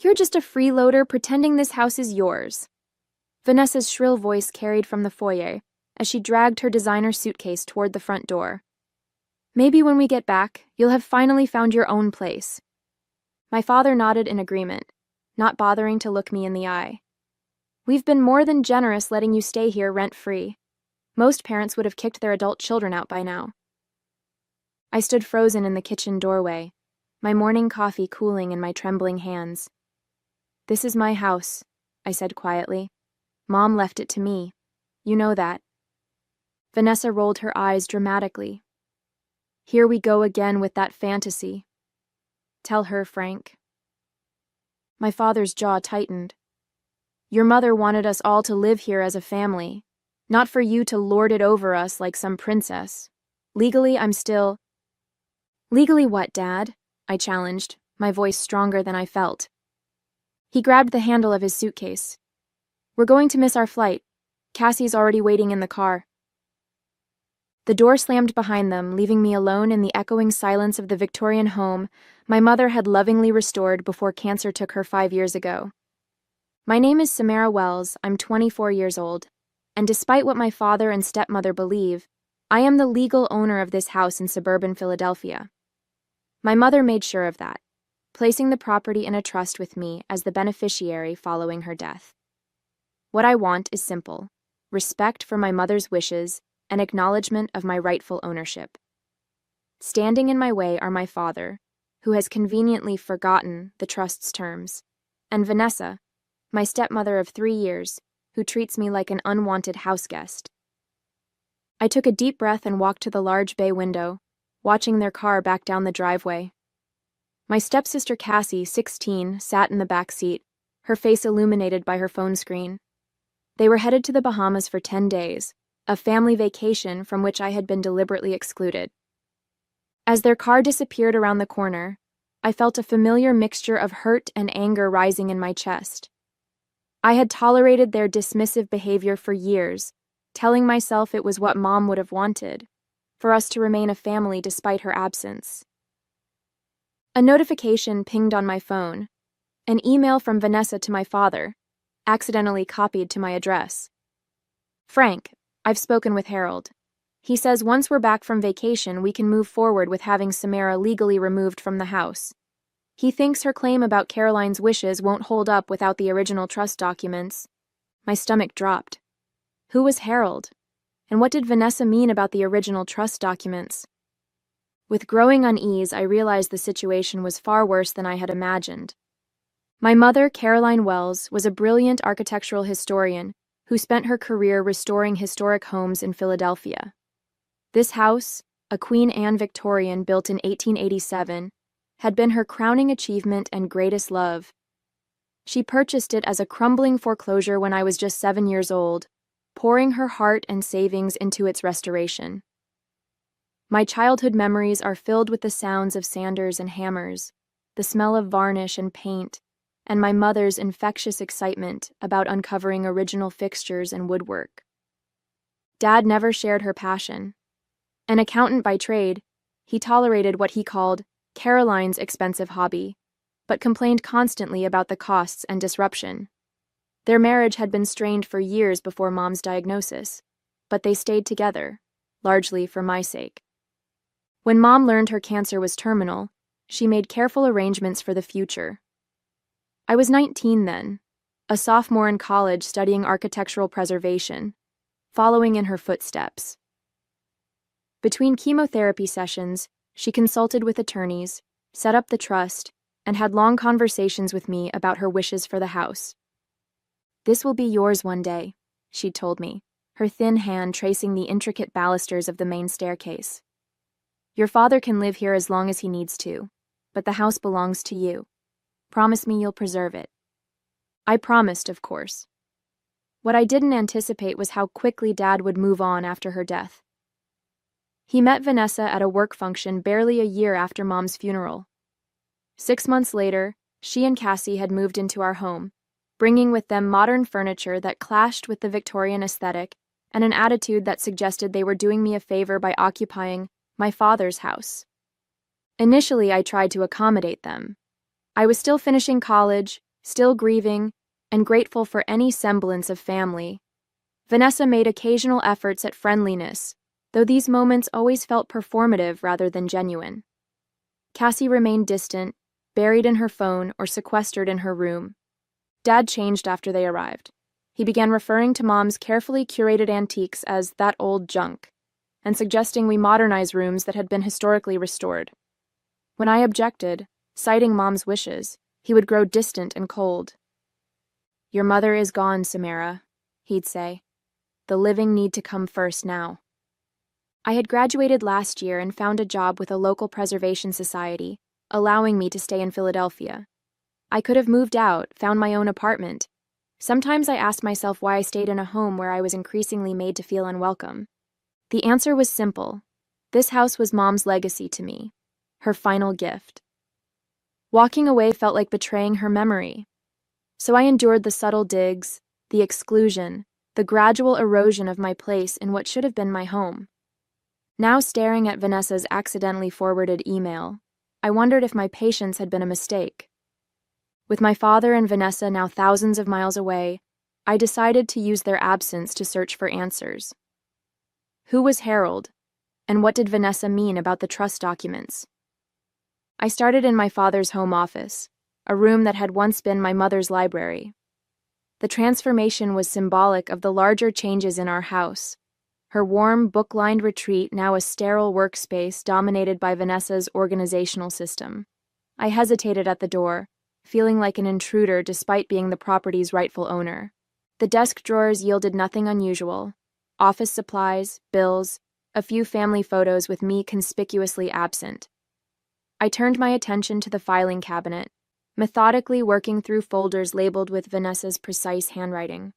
You're just a freeloader pretending this house is yours. Vanessa's shrill voice carried from the foyer as she dragged her designer suitcase toward the front door. Maybe when we get back, you'll have finally found your own place. My father nodded in agreement, not bothering to look me in the eye. We've been more than generous letting you stay here rent-free. Most parents would have kicked their adult children out by now. I stood frozen in the kitchen doorway, my morning coffee cooling in my trembling hands. This is my house, I said quietly. Mom left it to me. You know that. Vanessa rolled her eyes dramatically. Here we go again with that fantasy. Tell her, Frank. My father's jaw tightened. Your mother wanted us all to live here as a family, not for you to lord it over us like some princess. Legally, I'm still... Legally what, Dad? I challenged, my voice stronger than I felt. He grabbed the handle of his suitcase. We're going to miss our flight. Cassie's already waiting in the car. The door slammed behind them, leaving me alone in the echoing silence of the Victorian home my mother had lovingly restored before cancer took her 5 years ago. My name is Samara Wells, I'm 24 years old, and despite what my father and stepmother believe, I am the legal owner of this house in suburban Philadelphia. My mother made sure of that, placing the property in a trust with me as the beneficiary following her death. What I want is simple: respect for my mother's wishes and acknowledgement of my rightful ownership. Standing in my way are my father, who has conveniently forgotten the trust's terms, and Vanessa, my stepmother of 3 years, who treats me like an unwanted houseguest. I took a deep breath and walked to the large bay window, watching their car back down the driveway. My stepsister Cassie, 16, sat in the back seat, her face illuminated by her phone screen. They were headed to the Bahamas for 10 days, a family vacation from which I had been deliberately excluded. As their car disappeared around the corner, I felt a familiar mixture of hurt and anger rising in my chest. I had tolerated their dismissive behavior for years, telling myself it was what Mom would have wanted, for us to remain a family despite her absence. A notification pinged on my phone, an email from Vanessa to my father, accidentally copied to my address. Frank, I've spoken with Harold. He says once we're back from vacation, we can move forward with having Samara legally removed from the house. He thinks her claim about Caroline's wishes won't hold up without the original trust documents. My stomach dropped. Who was Harold? And what did Vanessa mean about the original trust documents? With growing unease, I realized the situation was far worse than I had imagined. My mother, Caroline Wells, was a brilliant architectural historian who spent her career restoring historic homes in Philadelphia. This house, a Queen Anne Victorian built in 1887, had been her crowning achievement and greatest love. She purchased it as a crumbling foreclosure when I was just 7 years old, pouring her heart and savings into its restoration. My childhood memories are filled with the sounds of sanders and hammers, the smell of varnish and paint, and my mother's infectious excitement about uncovering original fixtures and woodwork. Dad never shared her passion. An accountant by trade, he tolerated what he called Caroline's expensive hobby, but complained constantly about the costs and disruption. Their marriage had been strained for years before Mom's diagnosis, but they stayed together, largely for my sake. When Mom learned her cancer was terminal, she made careful arrangements for the future. I was 19 then, a sophomore in college studying architectural preservation, following in her footsteps. Between chemotherapy sessions, she consulted with attorneys, set up the trust, and had long conversations with me about her wishes for the house. "This will be yours one day," she'd told me, her thin hand tracing the intricate balusters of the main staircase. "Your father can live here as long as he needs to, but the house belongs to you. Promise me you'll preserve it." I promised, of course. What I didn't anticipate was how quickly Dad would move on after her death. He met Vanessa at a work function barely a year after Mom's funeral. 6 months later, she and Cassie had moved into our home, bringing with them modern furniture that clashed with the Victorian aesthetic and an attitude that suggested they were doing me a favor by occupying my father's house. Initially, I tried to accommodate them. I was still finishing college, Still grieving and grateful for any semblance of family, Vanessa made occasional efforts at friendliness, though these moments always felt performative rather than genuine. Cassie remained distant, buried in her phone or sequestered in her room. Dad changed after they arrived. He began referring to Mom's carefully curated antiques as that old junk, and suggesting we modernize rooms that had been historically restored. When I objected, citing Mom's wishes, he would grow distant and cold. "Your mother is gone, Samara," he'd say. "The living need to come first now." I had graduated last year and found a job with a local preservation society, allowing me to stay in Philadelphia. I could have moved out, found my own apartment. Sometimes I asked myself why I stayed in a home where I was increasingly made to feel unwelcome. The answer was simple. This house was Mom's legacy to me, her final gift. Walking away felt like betraying her memory. So I endured the subtle digs, the exclusion, the gradual erosion of my place in what should have been my home. Now staring at Vanessa's accidentally forwarded email, I wondered if my patience had been a mistake. With my father and Vanessa now thousands of miles away, I decided to use their absence to search for answers. Who was Harold, and what did Vanessa mean about the trust documents? I started in my father's home office, a room that had once been my mother's library. The transformation was symbolic of the larger changes in our house. Her warm, book-lined retreat now a sterile workspace dominated by Vanessa's organizational system. I hesitated at the door, feeling like an intruder despite being the property's rightful owner. The desk drawers yielded nothing unusual. Office supplies, bills, a few family photos with me conspicuously absent. I turned my attention to the filing cabinet, methodically working through folders labeled with Vanessa's precise handwriting.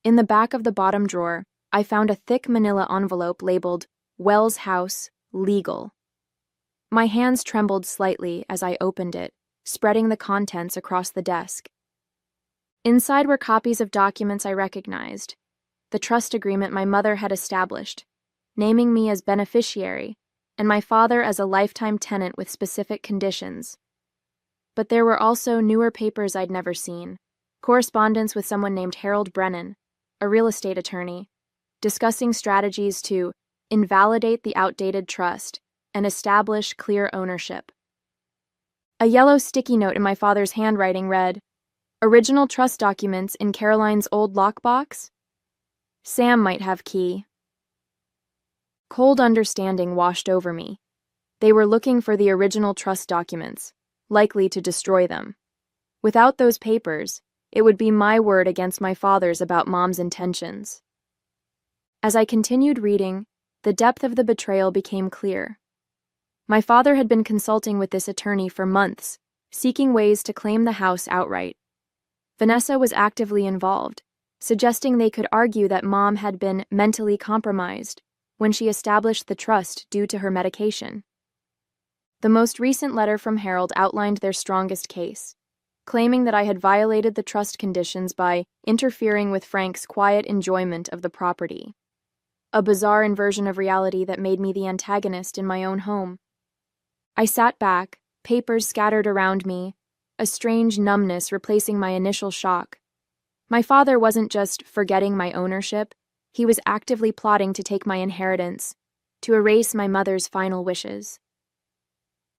In the back of the bottom drawer, I found a thick manila envelope labeled Wells House, Legal. My hands trembled slightly as I opened it, spreading the contents across the desk. Inside were copies of documents I recognized, the trust agreement my mother had established, naming me as beneficiary, and my father as a lifetime tenant with specific conditions. But there were also newer papers I'd never seen, correspondence with someone named Harold Brennan, a real estate attorney, discussing strategies to invalidate the outdated trust and establish clear ownership. A yellow sticky note in my father's handwriting read, "Original trust documents in Caroline's old lockbox? Sam might have key." Cold understanding washed over me. They were looking for the original trust documents, likely to destroy them. Without those papers, it would be my word against my father's about Mom's intentions. As I continued reading, the depth of the betrayal became clear. My father had been consulting with this attorney for months, seeking ways to claim the house outright. Vanessa was actively involved, suggesting they could argue that Mom had been mentally compromised when she established the trust due to her medication. The most recent letter from Harold outlined their strongest case, claiming that I had violated the trust conditions by interfering with Frank's quiet enjoyment of the property. A bizarre inversion of reality that made me the antagonist in my own home. I sat back, papers scattered around me, a strange numbness replacing my initial shock. My father wasn't just forgetting my ownership, he was actively plotting to take my inheritance, to erase my mother's final wishes.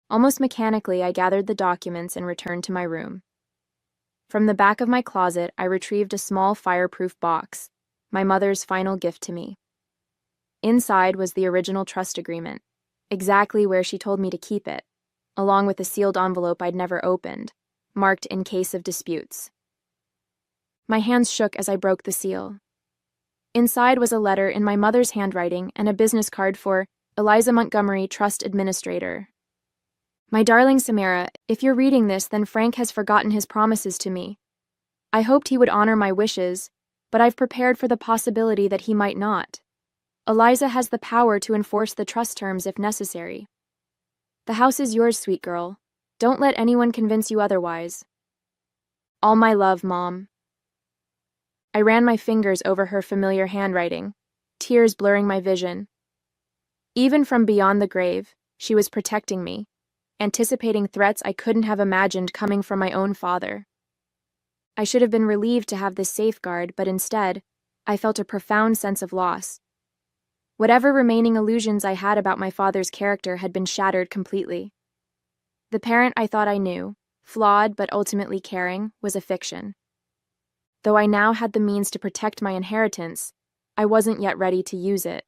Almost mechanically, I gathered the documents and returned to my room. From the back of my closet, I retrieved a small fireproof box, my mother's final gift to me. Inside was the original trust agreement, exactly where she told me to keep it, along with a sealed envelope I'd never opened, marked in case of disputes. My hands shook as I broke the seal. Inside was a letter in my mother's handwriting and a business card for Eliza Montgomery, Trust Administrator. "My darling Samara, if you're reading this, then Frank has forgotten his promises to me. I hoped he would honor my wishes, but I've prepared for the possibility that he might not. Eliza has the power to enforce the trust terms if necessary. The house is yours, sweet girl. Don't let anyone convince you otherwise. All my love, Mom." I ran my fingers over her familiar handwriting, tears blurring my vision. Even from beyond the grave, she was protecting me, anticipating threats I couldn't have imagined coming from my own father. I should have been relieved to have this safeguard, but instead, I felt a profound sense of loss. Whatever remaining illusions I had about my father's character had been shattered completely. The parent I thought I knew, flawed but ultimately caring, was a fiction. Though I now had the means to protect my inheritance, I wasn't yet ready to use it.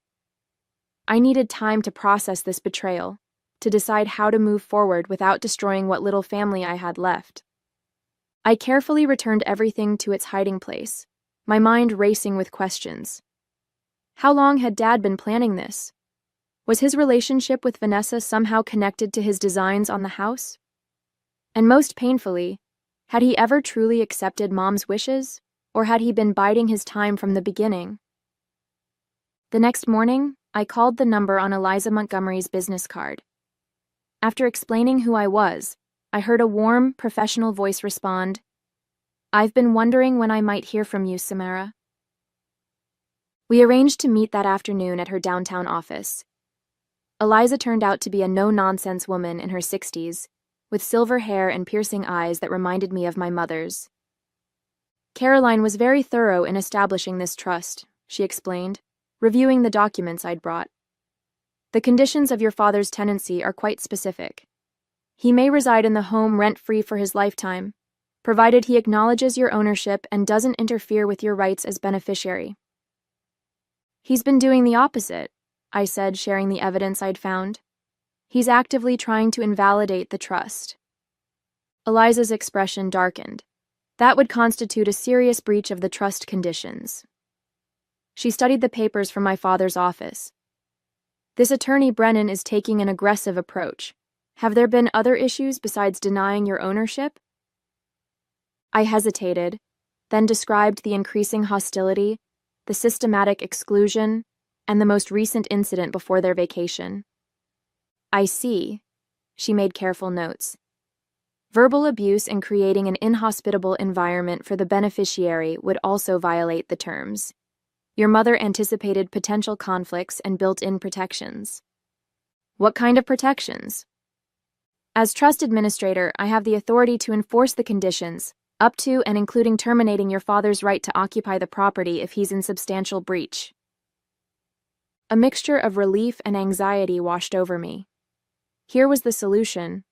I needed time to process this betrayal, to decide how to move forward without destroying what little family I had left. I carefully returned everything to its hiding place, my mind racing with questions. How long had Dad been planning this? Was his relationship with Vanessa somehow connected to his designs on the house? And most painfully, had he ever truly accepted Mom's wishes, or had he been biding his time from the beginning? The next morning, I called the number on Eliza Montgomery's business card. After explaining who I was, I heard a warm, professional voice respond, "I've been wondering when I might hear from you, Samara." We arranged to meet that afternoon at her downtown office. Eliza turned out to be a no-nonsense woman in her 60s, with silver hair and piercing eyes that reminded me of my mother's. Caroline was very thorough in establishing this trust, she explained, reviewing the documents I'd brought. The conditions of your father's tenancy are quite specific. He may reside in the home rent-free for his lifetime, provided he acknowledges your ownership and doesn't interfere with your rights as beneficiary. He's been doing the opposite, I said, sharing the evidence I'd found. He's actively trying to invalidate the trust. Eliza's expression darkened. That would constitute a serious breach of the trust conditions. She studied the papers from my father's office. This attorney Brennan is taking an aggressive approach. Have there been other issues besides denying your ownership? I hesitated, then described the increasing hostility, the systematic exclusion, and the most recent incident before their vacation. I see, she made careful notes. Verbal abuse and creating an inhospitable environment for the beneficiary would also violate the terms. Your mother anticipated potential conflicts and built-in protections. What kind of protections? As trust administrator, I have the authority to enforce the conditions, up to and including terminating your father's right to occupy the property if he's in substantial breach. A mixture of relief and anxiety washed over me. Here was the solution,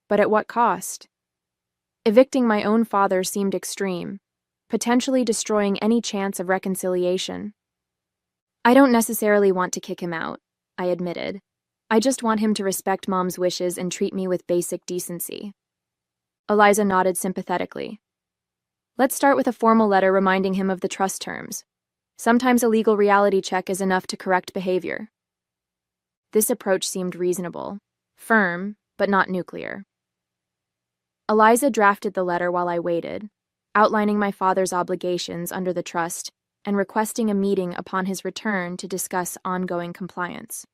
but at what cost? Evicting my own father seemed extreme, potentially destroying any chance of reconciliation. I don't necessarily want to kick him out, I admitted. I just want him to respect Mom's wishes and treat me with basic decency. Eliza nodded sympathetically. Let's start with a formal letter reminding him of the trust terms. Sometimes a legal reality check is enough to correct behavior. This approach seemed reasonable, firm, but not nuclear. Eliza drafted the letter while I waited, outlining my father's obligations under the trust and requesting a meeting upon his return to discuss ongoing compliance.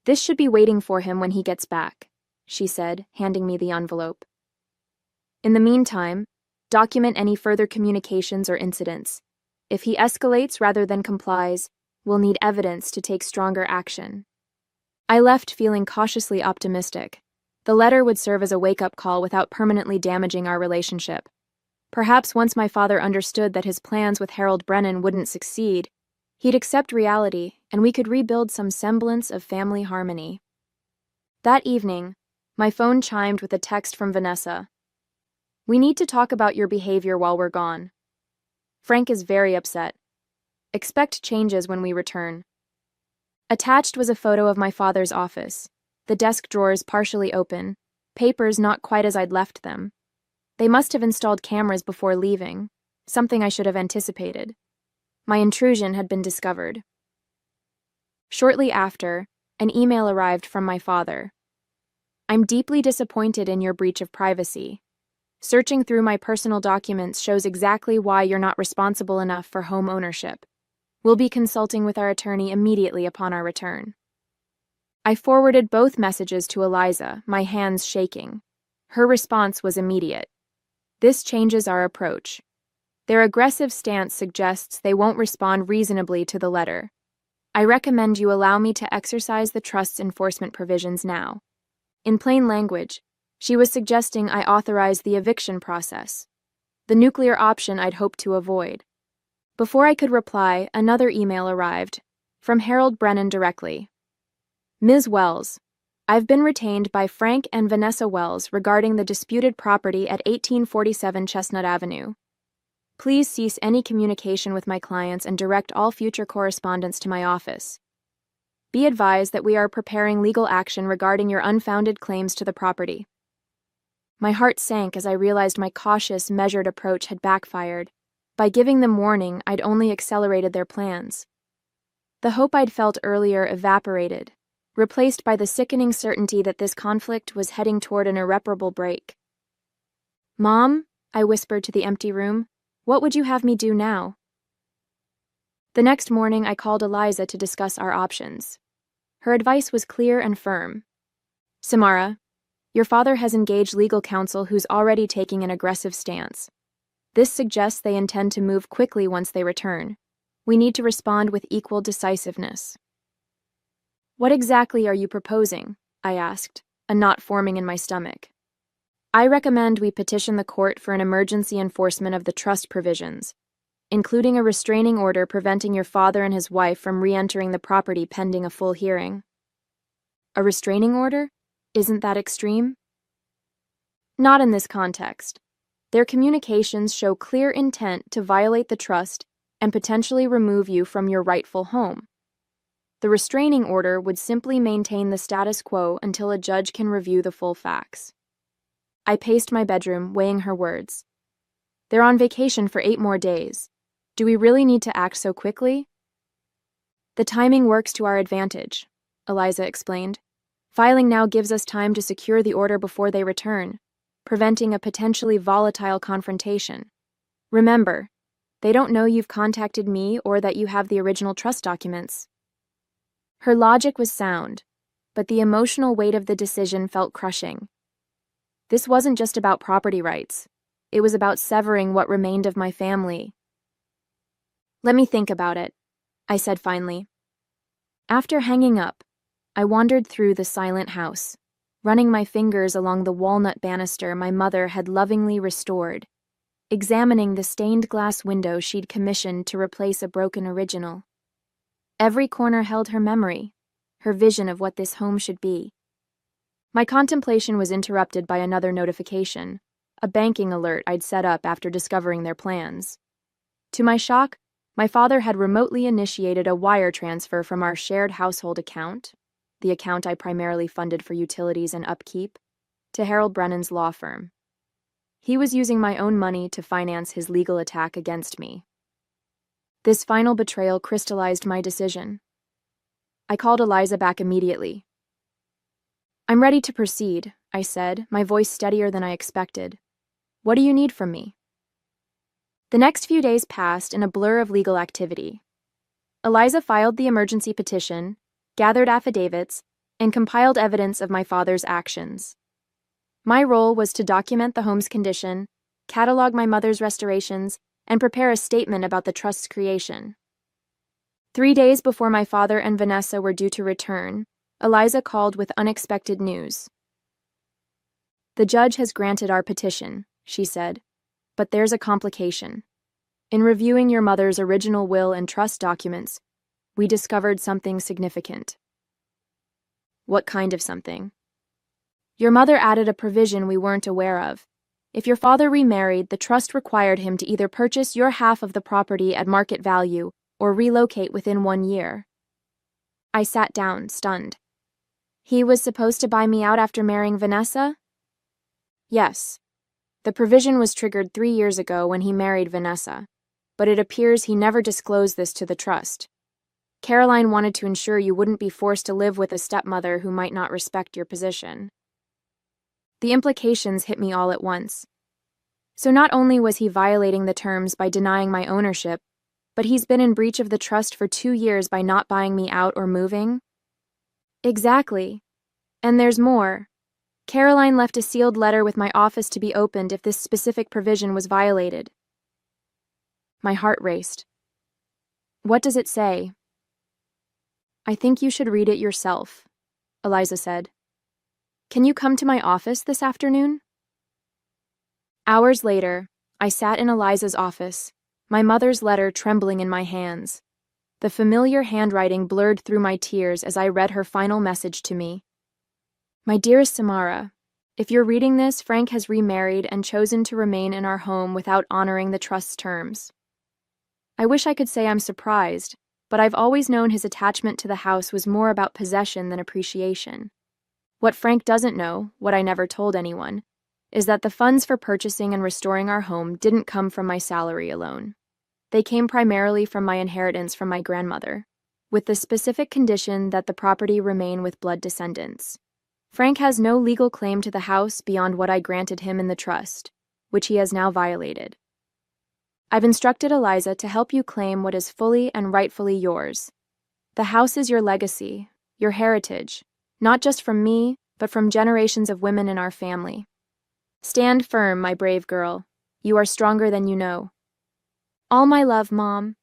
This should be waiting for him when he gets back, she said, handing me the envelope. In the meantime, document any further communications or incidents. If he escalates rather than complies, we'll need evidence to take stronger action. I left feeling cautiously optimistic. The letter would serve as a wake-up call without permanently damaging our relationship. Perhaps once my father understood that his plans with Harold Brennan wouldn't succeed, he'd accept reality and we could rebuild some semblance of family harmony. That evening, my phone chimed with a text from Vanessa. "We need to talk about your behavior while we're gone. Frank is very upset. Expect changes when we return." Attached was a photo of my father's office, the desk drawers partially open, papers not quite as I'd left them. They must have installed cameras before leaving, something I should have anticipated. My intrusion had been discovered. Shortly after, an email arrived from my father. "I'm deeply disappointed in your breach of privacy. Searching through my personal documents shows exactly why you're not responsible enough for home ownership. We'll be consulting with our attorney immediately upon our return." I forwarded both messages to Eliza, my hands shaking. Her response was immediate. "This changes our approach. Their aggressive stance suggests they won't respond reasonably to the letter. I recommend you allow me to exercise the trust's enforcement provisions now." In plain language, she was suggesting I authorize the eviction process. the nuclear option I'd hoped to avoid. Before I could reply, another email arrived, from Harold Brennan directly. Ms. Wells, I've been retained by Frank and Vanessa Wells regarding the disputed property at 1847 Chestnut Avenue. Please cease any communication with my clients and direct all future correspondence to my office. Be advised that we are preparing legal action regarding your unfounded claims to the property. My heart sank as I realized my cautious, measured approach had backfired. By giving them warning, I'd only accelerated their plans. The hope I'd felt earlier evaporated, replaced by the sickening certainty that this conflict was heading toward an irreparable break. "Mom," I whispered to the empty room, "what would you have me do now?" The next morning, I called Eliza to discuss our options. Her advice was clear and firm. "Samara, your father has engaged legal counsel who's already taking an aggressive stance. This suggests they intend to move quickly once they return. We need to respond with equal decisiveness." "What exactly are you proposing?" I asked, a knot forming in my stomach. "I recommend we petition the court for an emergency enforcement of the trust provisions, including a restraining order preventing your father and his wife from re-entering the property pending a full hearing." "A restraining order? Isn't that extreme?" "Not in this context. Their communications show clear intent to violate the trust and potentially remove you from your rightful home. The restraining order would simply maintain the status quo until a judge can review the full facts." I paced my bedroom, weighing her words. "They're on vacation for 8 more days. Do we really need to act so quickly?" "The timing works to our advantage," Eliza explained. "Filing now gives us time to secure the order before they return, preventing a potentially volatile confrontation. Remember, they don't know you've contacted me or that you have the original trust documents." Her logic was sound, but the emotional weight of the decision felt crushing. This wasn't just about property rights. It was about severing what remained of my family. "Let me think about it," I said finally. After hanging up, I wandered through the silent house, running my fingers along the walnut banister my mother had lovingly restored, examining the stained glass window she'd commissioned to replace a broken original. Every corner held her memory, her vision of what this home should be. My contemplation was interrupted by another notification, a banking alert I'd set up after discovering their plans. To my shock, my father had remotely initiated a wire transfer from our shared household account, the account I primarily funded for utilities and upkeep, to Harold Brennan's law firm. He was using my own money to finance his legal attack against me. This final betrayal crystallized my decision. I called Eliza back immediately. "I'm ready to proceed," I said, my voice steadier than I expected. "What do you need from me?" The next few days passed in a blur of legal activity. Eliza filed the emergency petition, gathered affidavits, and compiled evidence of my father's actions. My role was to document the home's condition, catalog my mother's restorations, and prepare a statement about the trust's creation. 3 days before my father and Vanessa were due to return, Eliza called with unexpected news. "The judge has granted our petition," she said, "but there's a complication. In reviewing your mother's original will and trust documents, we discovered something significant." "What kind of something?" "Your mother added a provision we weren't aware of. If your father remarried, the trust required him to either purchase your half of the property at market value or relocate within 1 year." I sat down, stunned. "He was supposed to buy me out after marrying Vanessa?" "Yes. The provision was triggered 3 years ago when he married Vanessa, but it appears he never disclosed this to the trust. Caroline wanted to ensure you wouldn't be forced to live with a stepmother who might not respect your position." The implications hit me all at once. So not only was he violating the terms by denying my ownership, but he's been in breach of the trust for 2 years by not buying me out or moving? Exactly. And there's more. Caroline left a sealed letter with my office to be opened if this specific provision was violated. My heart raced. "What does it say?" "I think you should read it yourself," Eliza said. "Can you come to my office this afternoon?" Hours later, I sat in Eliza's office, my mother's letter trembling in my hands. The familiar handwriting blurred through my tears as I read her final message to me. My dearest Samara, if you're reading this, Frank has remarried and chosen to remain in our home without honoring the trust's terms. I wish I could say I'm surprised, but I've always known his attachment to the house was more about possession than appreciation. What Frank doesn't know, what I never told anyone, is that the funds for purchasing and restoring our home didn't come from my salary alone. They came primarily from my inheritance from my grandmother, with the specific condition that the property remain with blood descendants. Frank has no legal claim to the house beyond what I granted him in the trust, which he has now violated. I've instructed Eliza to help you claim what is fully and rightfully yours. The house is your legacy, your heritage, not just from me, but from generations of women in our family. Stand firm, my brave girl. You are stronger than you know. All my love, Mom.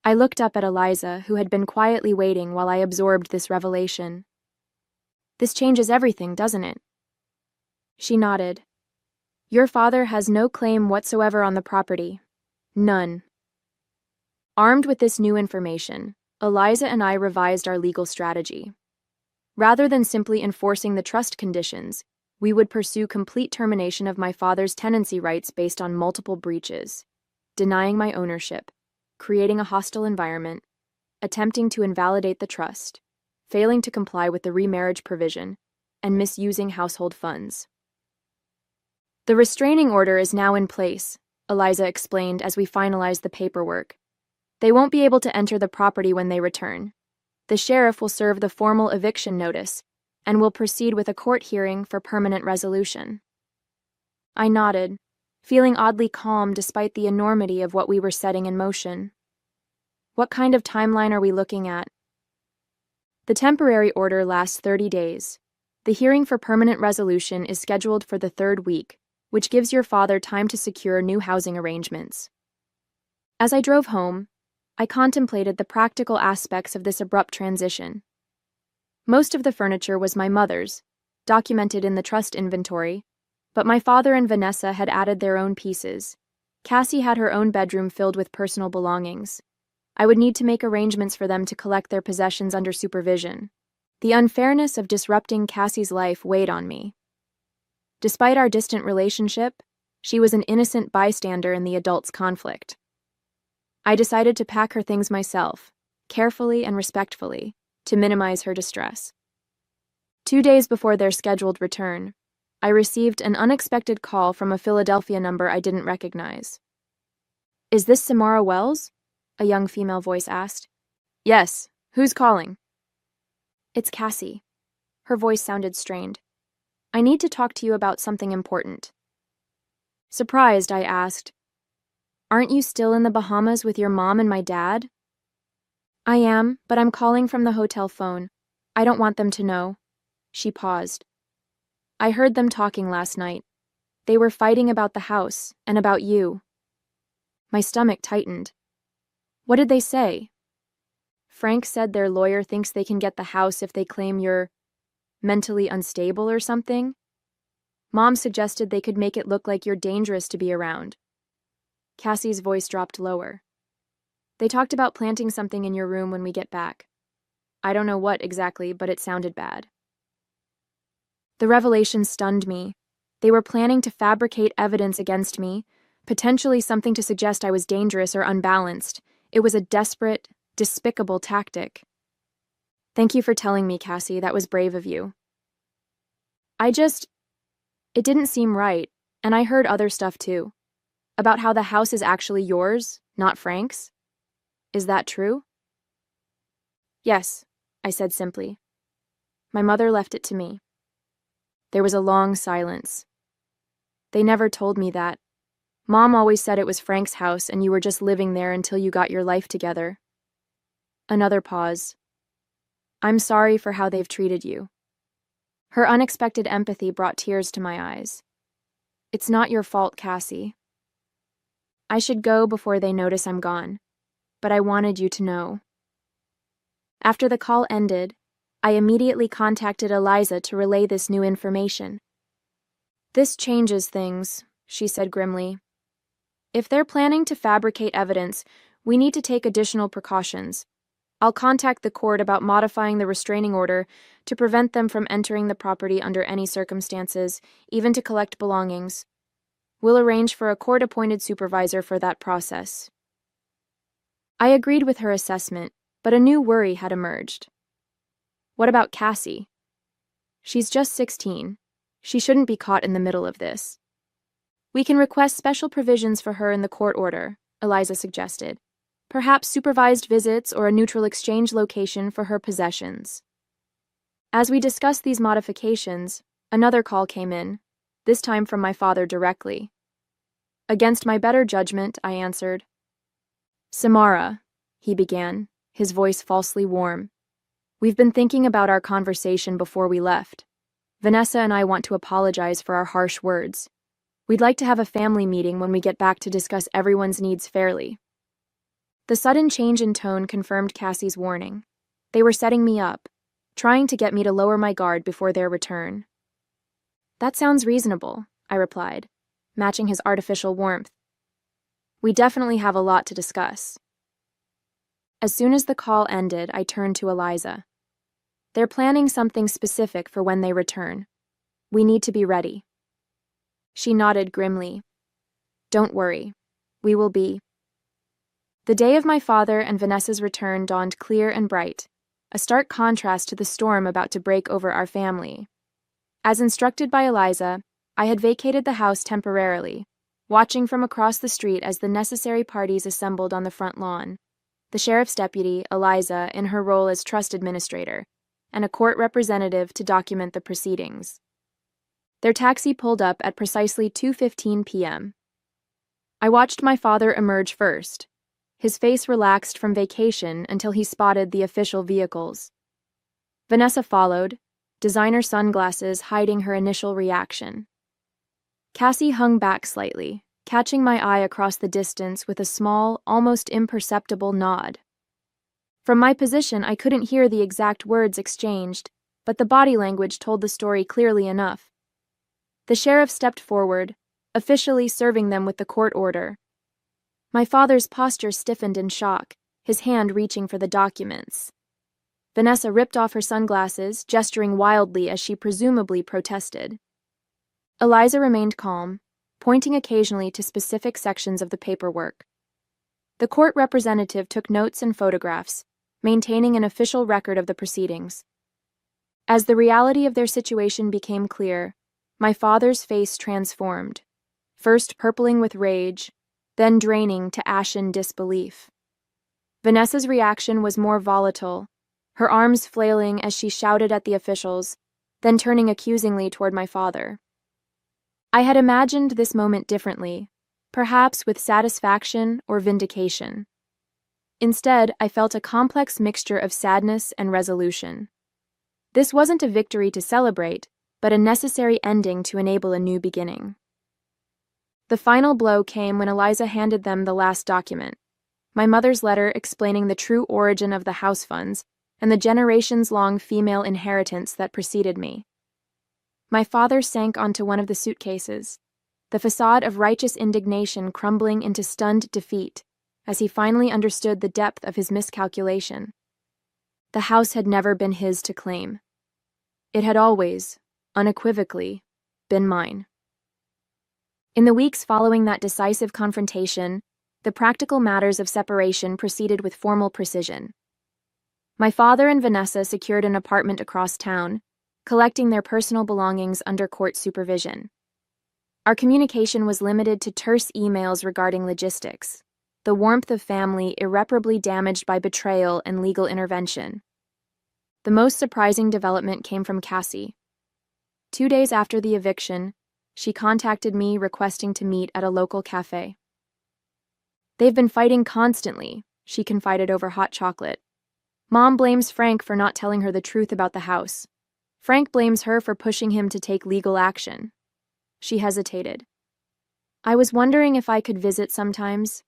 I looked up at Eliza, who had been quietly waiting while I absorbed this revelation. This changes everything, doesn't it? She nodded. Your father has no claim whatsoever on the property. None. Armed with this new information, Eliza and I revised our legal strategy. Rather than simply enforcing the trust conditions, we would pursue complete termination of my father's tenancy rights based on multiple breaches, denying my ownership, creating a hostile environment, attempting to invalidate the trust, failing to comply with the remarriage provision, and misusing household funds. The restraining order is now in place, Eliza explained as we finalized the paperwork. They won't be able to enter the property when they return. The sheriff will serve the formal eviction notice and will proceed with a court hearing for permanent resolution. I nodded, feeling oddly calm despite the enormity of what we were setting in motion. What kind of timeline are we looking at? The temporary order lasts 30 days. The hearing for permanent resolution is scheduled for the 3rd week, which gives your father time to secure new housing arrangements. As I drove home, I contemplated the practical aspects of this abrupt transition. Most of the furniture was my mother's, documented in the trust inventory, but my father and Vanessa had added their own pieces. Cassie had her own bedroom filled with personal belongings. I would need to make arrangements for them to collect their possessions under supervision. The unfairness of disrupting Cassie's life weighed on me. Despite our distant relationship, she was an innocent bystander in the adults' conflict. I decided to pack her things myself, carefully and respectfully, to minimize her distress. 2 days before their scheduled return, I received an unexpected call from a Philadelphia number I didn't recognize. Is this Samara Wells? A young female voice asked. Yes, who's calling? It's Cassie. Her voice sounded strained. I need to talk to you about something important. Surprised, I asked, Aren't you still in the Bahamas with your mom and my dad? I am, but I'm calling from the hotel phone. I don't want them to know. She paused. I heard them talking last night. They were fighting about the house and about you. My stomach tightened. What did they say? Frank said their lawyer thinks they can get the house if they claim you're mentally unstable or something. Mom suggested they could make it look like you're dangerous to be around. Cassie's voice dropped lower. They talked about planting something in your room when we get back. I don't know what exactly, but it sounded bad. The revelation stunned me. They were planning to fabricate evidence against me, potentially something to suggest I was dangerous or unbalanced. It was a desperate, despicable tactic. Thank you for telling me, Cassie. That was brave of you. It didn't seem right, and I heard other stuff too. About how the house is actually yours, not Frank's. Is that true? Yes, I said simply. My mother left it to me. There was a long silence. They never told me that. Mom always said it was Frank's house and you were just living there until you got your life together. Another pause. I'm sorry for how they've treated you. Her unexpected empathy brought tears to my eyes. It's not your fault, Cassie. I should go before they notice I'm gone, but I wanted you to know. After the call ended, I immediately contacted Eliza to relay this new information. This changes things, she said grimly. If they're planning to fabricate evidence, we need to take additional precautions. I'll contact the court about modifying the restraining order to prevent them from entering the property under any circumstances, even to collect belongings. We'll arrange for a court-appointed supervisor for that process. I agreed with her assessment, but a new worry had emerged. What about Cassie? She's just 16. She shouldn't be caught in the middle of this. We can request special provisions for her in the court order, Eliza suggested. Perhaps supervised visits or a neutral exchange location for her possessions. As we discussed these modifications, another call came in, this time from my father directly. Against my better judgment, I answered. Samara, he began, his voice falsely warm. We've been thinking about our conversation before we left. Vanessa and I want to apologize for our harsh words. We'd like to have a family meeting when we get back to discuss everyone's needs fairly. The sudden change in tone confirmed Cassie's warning. They were setting me up, trying to get me to lower my guard before their return. That sounds reasonable, I replied, matching his artificial warmth. We definitely have a lot to discuss. As soon as the call ended, I turned to Eliza. They're planning something specific for when they return. We need to be ready. She nodded grimly. Don't worry. We will be. The day of my father and Vanessa's return dawned clear and bright, a stark contrast to the storm about to break over our family. As instructed by Eliza, I had vacated the house temporarily, watching from across the street as the necessary parties assembled on the front lawn. The sheriff's deputy, Eliza, in her role as trust administrator, and a court representative to document the proceedings. Their taxi pulled up at precisely 2:15 p.m. I watched my father emerge first, his face relaxed from vacation until he spotted the official vehicles. Vanessa followed, designer sunglasses hiding her initial reaction. Cassie hung back slightly, catching my eye across the distance with a small, almost imperceptible nod. From my position, I couldn't hear the exact words exchanged, but the body language told the story clearly enough. The sheriff stepped forward, officially serving them with the court order. My father's posture stiffened in shock, his hand reaching for the documents. Vanessa ripped off her sunglasses, gesturing wildly as she presumably protested. Eliza remained calm, pointing occasionally to specific sections of the paperwork. The court representative took notes and photographs, maintaining an official record of the proceedings. As the reality of their situation became clear, my father's face transformed, first purpling with rage, then draining to ashen disbelief. Vanessa's reaction was more volatile, her arms flailing as she shouted at the officials, then turning accusingly toward my father. I had imagined this moment differently, perhaps with satisfaction or vindication. Instead, I felt a complex mixture of sadness and resolution. This wasn't a victory to celebrate, but a necessary ending to enable a new beginning. The final blow came when Eliza handed them the last document, my mother's letter explaining the true origin of the house funds and the generations-long female inheritance that preceded me. My father sank onto one of the suitcases, the facade of righteous indignation crumbling into stunned defeat as he finally understood the depth of his miscalculation. The house had never been his to claim. It had always, unequivocally, been mine. In the weeks following that decisive confrontation, the practical matters of separation proceeded with formal precision. My father and Vanessa secured an apartment across town, collecting their personal belongings under court supervision. Our communication was limited to terse emails regarding logistics, the warmth of family irreparably damaged by betrayal and legal intervention. The most surprising development came from Cassie. 2 days after the eviction, she contacted me requesting to meet at a local cafe. They've been fighting constantly, she confided over hot chocolate. Mom blames Frank for not telling her the truth about the house. Frank blames her for pushing him to take legal action. She hesitated. I was wondering if I could visit sometimes.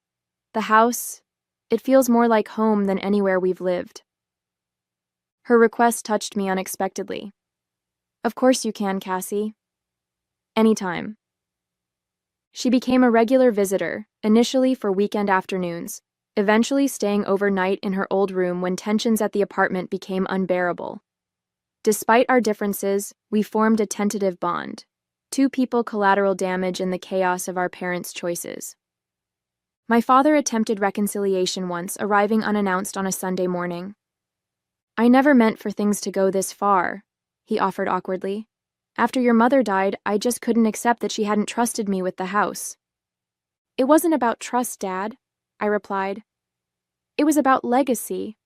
The house, it feels more like home than anywhere we've lived. Her request touched me unexpectedly. Of course you can, Cassie. Anytime. She became a regular visitor, initially for weekend afternoons, eventually staying overnight in her old room when tensions at the apartment became unbearable. Despite our differences, we formed a tentative bond. Two people collateral damage in the chaos of our parents' choices. My father attempted reconciliation once, arriving unannounced on a Sunday morning. "I never meant for things to go this far," he offered awkwardly. "After your mother died, I just couldn't accept that she hadn't trusted me with the house." "It wasn't about trust, Dad," I replied. "It was about legacy.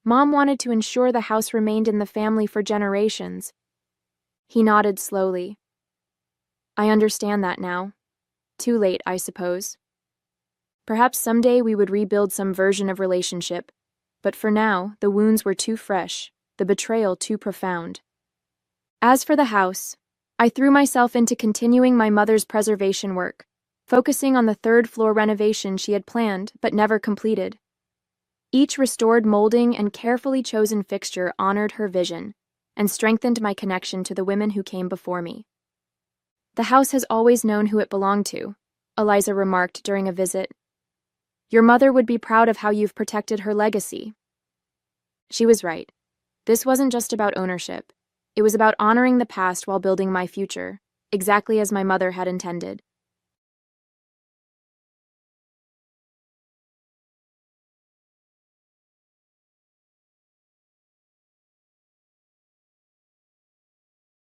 Mom wanted to ensure the house remained in the family for generations." He nodded slowly. "I understand that now. Too late, I suppose. Perhaps someday we would rebuild some version of relationship, but for now, the wounds were too fresh, the betrayal too profound." As for the house, I threw myself into continuing my mother's preservation work, focusing on the third-floor renovation she had planned but never completed. Each restored molding and carefully chosen fixture honored her vision and strengthened my connection to the women who came before me. "The house has always known who it belonged to," Eliza remarked during a visit. "Your mother would be proud of how you've protected her legacy." She was right. This wasn't just about ownership. It was about honoring the past while building my future, exactly as my mother had intended.